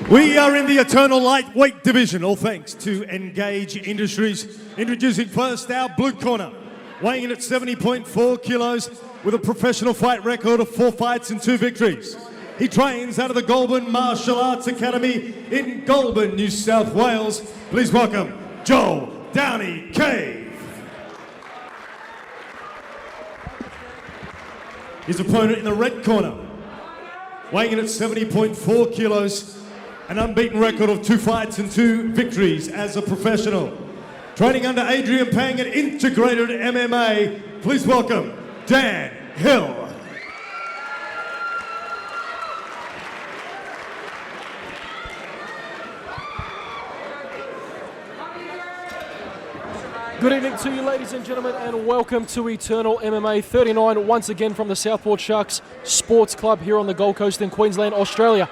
We are in the eternal lightweight division, all thanks to Engage Industries. Introducing first our blue corner, weighing in at 70.4 kilos with a professional fight record of 4 fights and 2 victories. He trains out of the Goulburn Martial Arts Academy in Goulburn, New South Wales. Please welcome Joel Downey Cave. His opponent in the red corner, weighing in at 70.4 kilos, an unbeaten record of 2 fights and 2 victories as a professional. Training under Adrian Pang at Integrated MMA, please welcome Dan Hill. Good evening to you, ladies and gentlemen, and welcome to Eternal MMA 39, once again from the Southport Sharks Sports Club here on the Gold Coast in Queensland, Australia.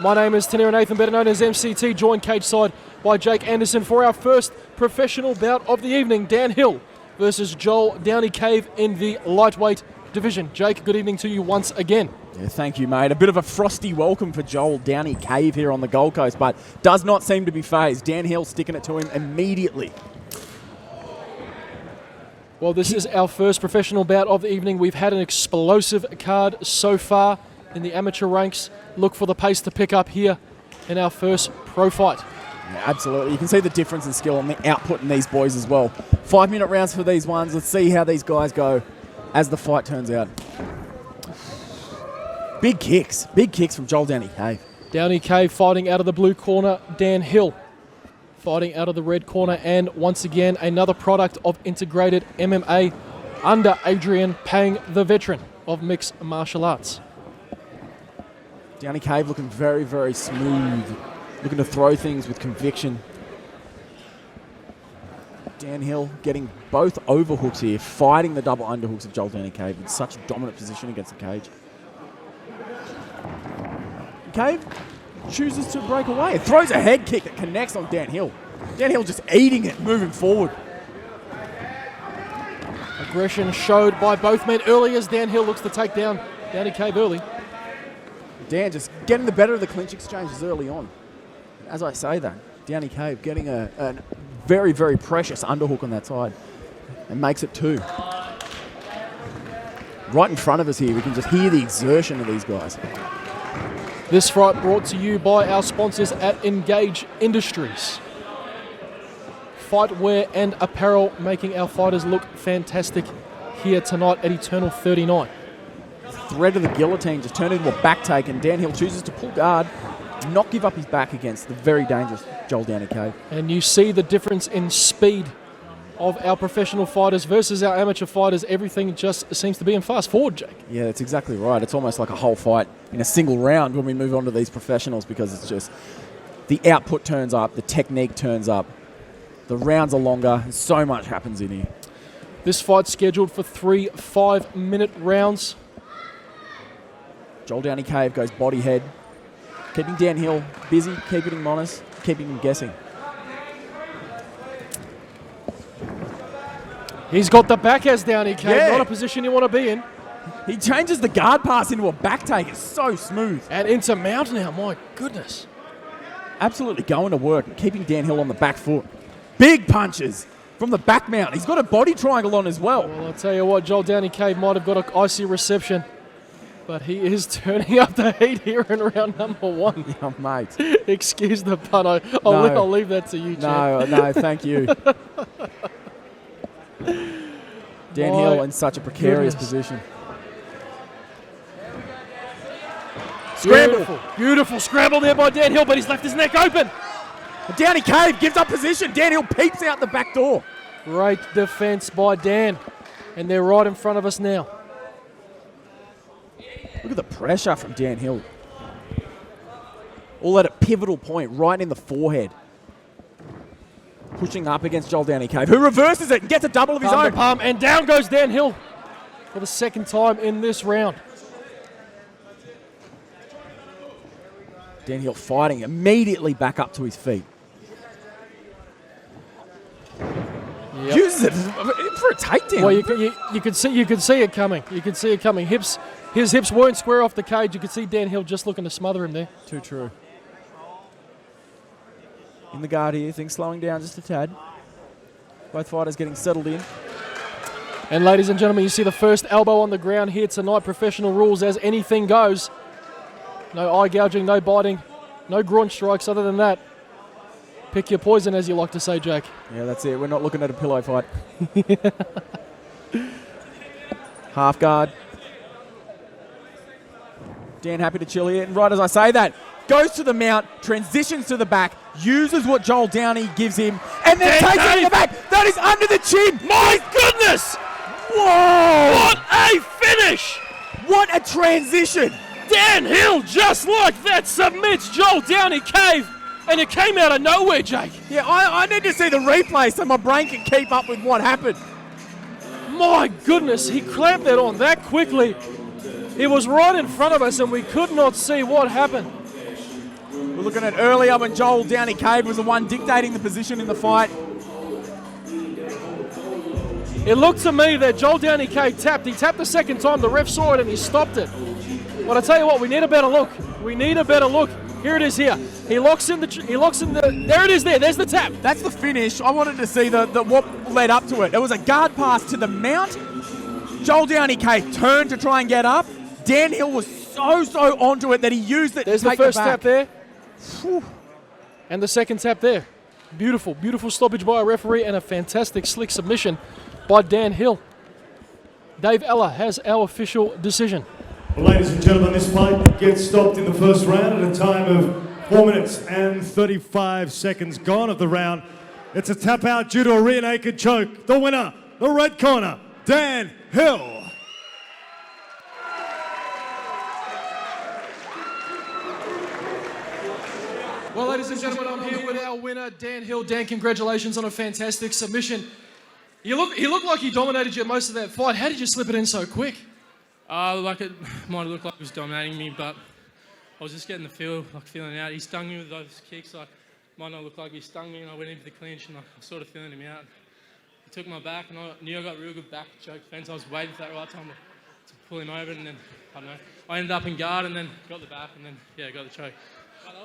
My name is Tanira Nathan, better known as MCT, joined cage side by Jake Anderson for our first professional bout of the evening. Dan Hill versus Joel Downey Cave in the lightweight division. Jake, good evening to you once again. Yeah, thank you, mate. A bit of a frosty welcome for Joel Downey Cave here on the Gold Coast, but does not seem to be phased. Dan Hill sticking it to him immediately. Well, this is our first professional bout of the evening. We've had an explosive card so far in the amateur ranks. Look for the pace to pick up here in our first pro fight. Yeah, absolutely. You can see the difference in skill and the output in these boys as well. 5-minute rounds for these ones. Let's see how these guys go as the fight turns out. Big kicks from Joel Downey Cave. Downey Cave fighting out of the blue corner. Dan Hill fighting out of the red corner, and once again another product of Integrated MMA under Adrian Pang, the veteran of mixed martial arts. Downey Cave looking very, very smooth, looking to throw things with conviction. Dan Hill getting both overhooks here, fighting the double underhooks of Joel Downey Cave in such a dominant position against the cage. Cave chooses to break away. It throws a head kick that connects on Dan Hill. Dan Hill just eating it, moving forward. Aggression showed by both men early as Dan Hill looks to take down Downey Cave early. Dan just getting the better of the clinch exchanges early on. As I say that, Downey Cave getting a very, very precious underhook on that side and makes it 2. Right in front of us here, we can just hear the exertion of these guys. This fight brought to you by our sponsors at Engage Industries. Fightwear and apparel making our fighters look fantastic here tonight at Eternal 39. Thread of the guillotine just turned into a back take, and Dan Hill chooses to pull guard, not give up his back against the very dangerous Joel Downey Cave. And you see the difference in speed of our professional fighters versus our amateur fighters. Everything just seems to be in fast forward, Jake. Yeah, that's exactly right. It's almost like a whole fight in a single round when we move on to these professionals, because it's just the output turns up, the technique turns up, the rounds are longer, and so much happens in here. This fight's scheduled for 3 5-minute rounds. Joel Downey Cave goes body head, keeping Dan Hill busy, keeping him honest, keeping him guessing. He's got the back as Downey Cave, Yeah. not a position you want to be in. He changes the guard pass into a back take. It's so smooth. And into mount now, my goodness. Absolutely going to work, keeping Dan Hill on the back foot. Big punches from the back mount. He's got a body triangle on as well. Well, I'll tell you what, Joel Downey Cave might have got an icy reception, but he is turning up the heat here in round number 1. Yeah, mate. Excuse the pun. I'll leave that to you, Chad. No, thank you. Dan Hill in such a precarious position. Scramble. Beautiful scramble there by Dan Hill, but he's left his neck open. Downey Cave gives up position. Dan Hill peeps out the back door. Great defense by Dan, and they're right in front of us now. Look at the pressure from Dan Hill. All at a pivotal point, right in the forehead. Pushing up against Joel Downey Cave, who reverses it and gets a double of his own. Palm, and down goes Dan Hill for the second time in this round. Dan Hill fighting, immediately back up to his feet. Yep. Uses it for a takedown. Well, you could see it coming. You could see it coming. His hips weren't square off the cage. You could see Dan Hill just looking to smother him there. Too true. in the guard here. Things slowing down just a tad. Both fighters getting settled in. And ladies and gentlemen, you see the first elbow on the ground here tonight. Professional rules as anything goes. No eye gouging, no biting, no groin strikes. Other than that, pick your poison, as you like to say, Jake. Yeah, that's it. We're not looking at a pillow fight. Half guard. Dan happy to chill here. And right as I say that, goes to the mount, transitions to the back, uses what Joel Downey gives him, and then takes it to the back. That is under the chin. My goodness! Whoa! What a finish! What a transition! Dan Hill, just like that, submits Joel Downey Cave, and it came out of nowhere, Jake. Yeah, I need to see the replay so my brain can keep up with what happened. My goodness, he clamped that on that quickly. It was right in front of us and we could not see what happened. We're looking at earlier when Joel Downey Cave was the one dictating the position in the fight. It looked to me that Joel Downey Cave tapped. He tapped the second time, the ref saw it and he stopped it. But I tell you what, we need a better look. We need a better look. Here it is here. He locks in the, there it is there, there's the tap. That's the finish. I wanted to see the what led up to it. It was a guard pass to the mount. Joel Downey Cave turned to try and get up. Dan Hill was so onto it that he used it There's to take the first the back. tap there. Whew. And the second tap there. Beautiful, beautiful stoppage by a referee and a fantastic slick submission by Dan Hill. Dave Ella has our official decision. Well, ladies and gentlemen, this fight gets stopped in the first round at a time of 4 minutes and 35 seconds gone of the round. It's a tap out due to a rear naked choke. The winner, the red corner, Dan Hill. Well, ladies and gentlemen, I'm here with our winner, Dan Hill. Dan, congratulations on a fantastic submission. He looked like he dominated you most of that fight. How did you slip it in so quick? Like it might look like he was dominating me, but I was just getting the feel, like feeling out. He stung me with those kicks, like might not look like he stung me, and I went into the clinch, and I was sort of feeling him out. He took my back, and I knew I got real good back choke defense. I was waiting for that right time to pull him over, and then I don't know. I ended up in guard, and then got the back, and then got the choke. But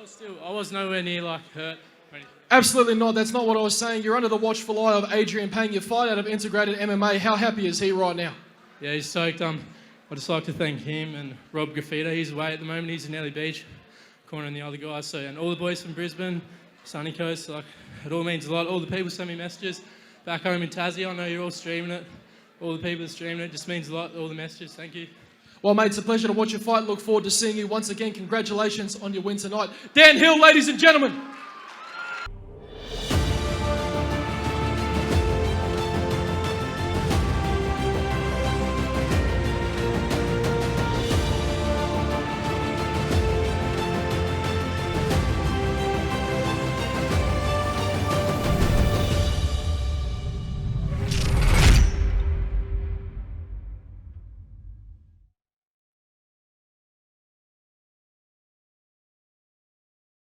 I was nowhere near like hurt or anything. Absolutely not. That's not what I was saying. You're under the watchful eye of Adrian Payne. Your fight out of Integrated MMA. How happy is he right now? Yeah, he's stoked. I'd just like to thank him and Rob Graffita. He's away at the moment. He's in Nelly Beach, cornering the other guys. So, and all the boys from Brisbane, Sunny Coast. Like, it all means a lot. All the people send me messages back home in Tassie. I know you're all streaming it. All the people that streaming it just means a lot. All the messages. Thank you. Well, mate, it's a pleasure to watch your fight. Look forward to seeing you once again. Congratulations on your win tonight. Dan Hill, ladies and gentlemen.